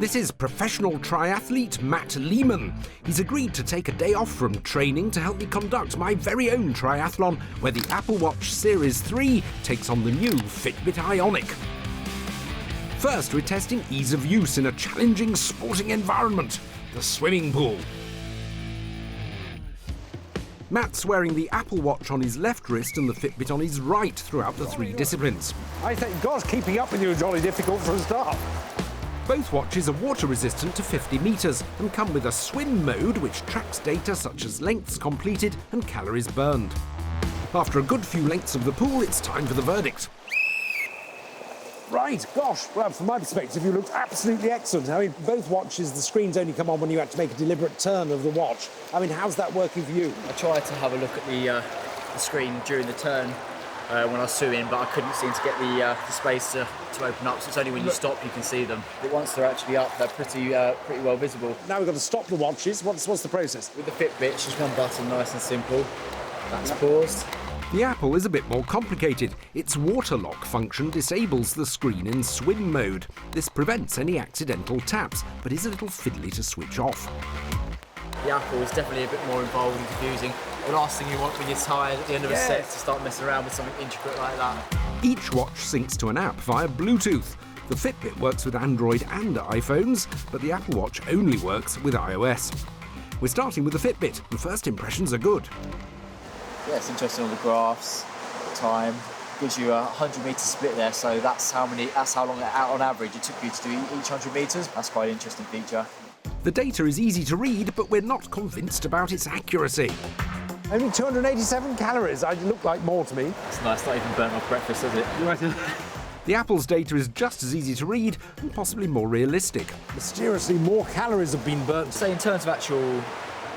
This is professional triathlete Matt Lehman. He's agreed to take a day off from training to help me conduct my very own triathlon, where the Apple Watch Series 3 takes on the new Fitbit Ionic. First, we're testing ease of use in a challenging sporting environment, the swimming pool. Matt's wearing the Apple Watch on his left wrist and the Fitbit on his right throughout the three disciplines. I think, gosh, keeping up with you is jolly difficult for a start. Both watches are water resistant to 50 metres and come with a swim mode which tracks data such as lengths completed and calories burned. After a good few lengths of the pool, it's time for the verdict. Right, gosh, well, from my perspective, you looked absolutely excellent. I mean, both watches, the screens only come on when you have to make a deliberate turn of the watch. I mean, how's that working for you? I tried to have a look at the screen during the turn when I was swimming, but I couldn't seem to get the space to open up, so it's only when you stop you can see them. But once they're actually up, they're pretty well visible. Now we've got to stop the watches. What's the process? With the Fitbit, it's just one button, nice and simple. That's paused. The Apple is a bit more complicated. Its water lock function disables the screen in swim mode. This prevents any accidental taps, but is a little fiddly to switch off. The Apple is definitely a bit more involved and confusing. The last thing you want when you're tired at the end of a set is to start messing around with something intricate like that. Each watch syncs to an app via Bluetooth. The Fitbit works with Android and iPhones, but the Apple Watch only works with iOS. We're starting with the Fitbit, and first impressions are good. Yeah, it's interesting, all the graphs, time. Gives you a 100-metre split there, so that's how long on average it took you to do each 100 metres. That's quite an interesting feature. The data is easy to read, but we're not convinced about its accuracy. Only 287 calories. It looked like more to me. It's nice, not even burnt off breakfast, is it? The Apple's data is just as easy to read and possibly more realistic. Mysteriously, more calories have been burnt. So in terms of actual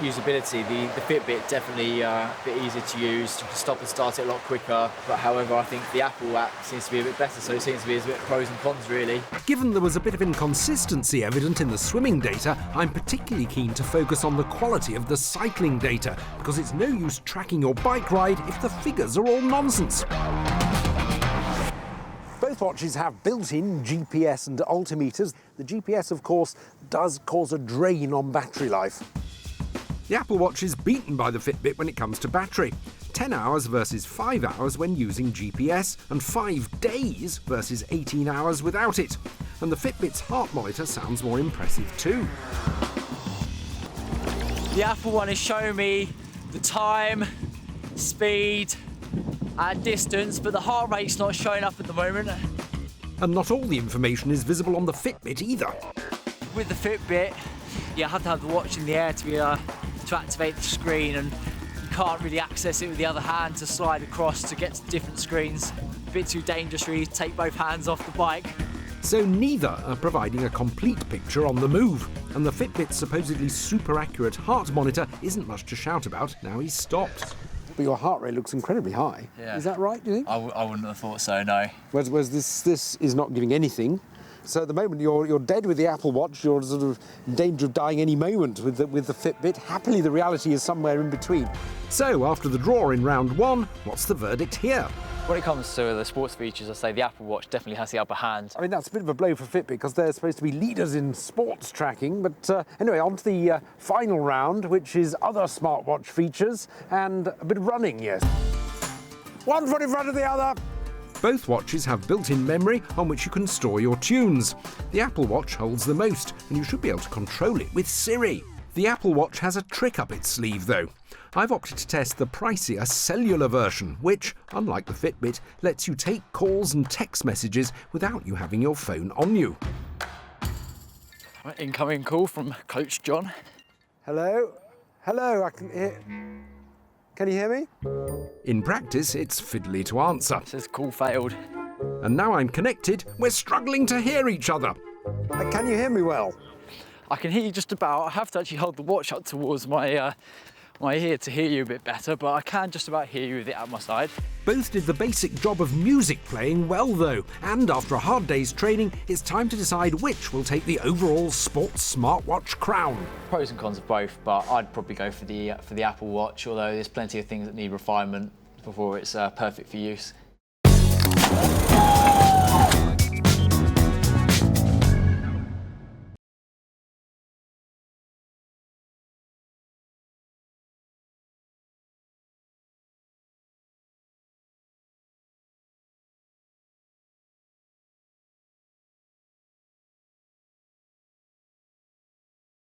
usability, the Fitbit definitely a bit easier to use. You can stop and start it a lot quicker. But however, I think the Apple app seems to be a bit better, so it seems to be a bit pros and cons, really. Given there was a bit of inconsistency evident in the swimming data, I'm particularly keen to focus on the quality of the cycling data, because it's no use tracking your bike ride if the figures are all nonsense. Both watches have built-in GPS and altimeters. The GPS, of course, does cause a drain on battery life. The Apple Watch is beaten by the Fitbit when it comes to battery. 10 hours versus 5 hours when using GPS, and 5 days versus 18 hours without it. And the Fitbit's heart monitor sounds more impressive too. The Apple one is showing me the time, speed and distance, but the heart rate's not showing up at the moment. And not all the information is visible on the Fitbit either. With the Fitbit, you have to have the watch in the air to be to activate the screen, and you can't really access it with the other hand to slide across to get to different screens. A bit too dangerous really to take both hands off the bike. So neither are providing a complete picture on the move, and the Fitbit's supposedly super accurate heart monitor isn't much to shout about now he's stopped. But your heart rate looks incredibly high. Yeah. Is that right, do you think? I wouldn't have thought so, no. Whereas this is not giving anything. So at the moment you're dead with the Apple Watch. You're sort of in danger of dying any moment with the Fitbit. Happily, the reality is somewhere in between. So after the draw in round one, what's the verdict here? When it comes to the sports features, I say the Apple Watch definitely has the upper hand. I mean, that's a bit of a blow for Fitbit because they're supposed to be leaders in sports tracking. But anyway, on to the final round, which is other smartwatch features and a bit of running, yes. One foot in front of the other. Both watches have built-in memory on which you can store your tunes. The Apple Watch holds the most, and you should be able to control it with Siri. The Apple Watch has a trick up its sleeve, though. I've opted to test the pricier cellular version, which, unlike the Fitbit, lets you take calls and text messages without you having your phone on you. Incoming call from Coach John. Hello? Hello, I can hear... Can you hear me? In practice, it's fiddly to answer. It says call failed. And now I'm connected, we're struggling to hear each other. Can you hear me well? I can hear you just about. I have to actually hold the watch up towards my ear to hear you a bit better, but I can just about hear you with it at my side. Both did the basic job of music playing well, though, and after a hard day's training, it's time to decide which will take the overall sports smartwatch crown. Pros and cons of both, but I'd probably go for the Apple Watch, although there's plenty of things that need refinement before it's perfect for use.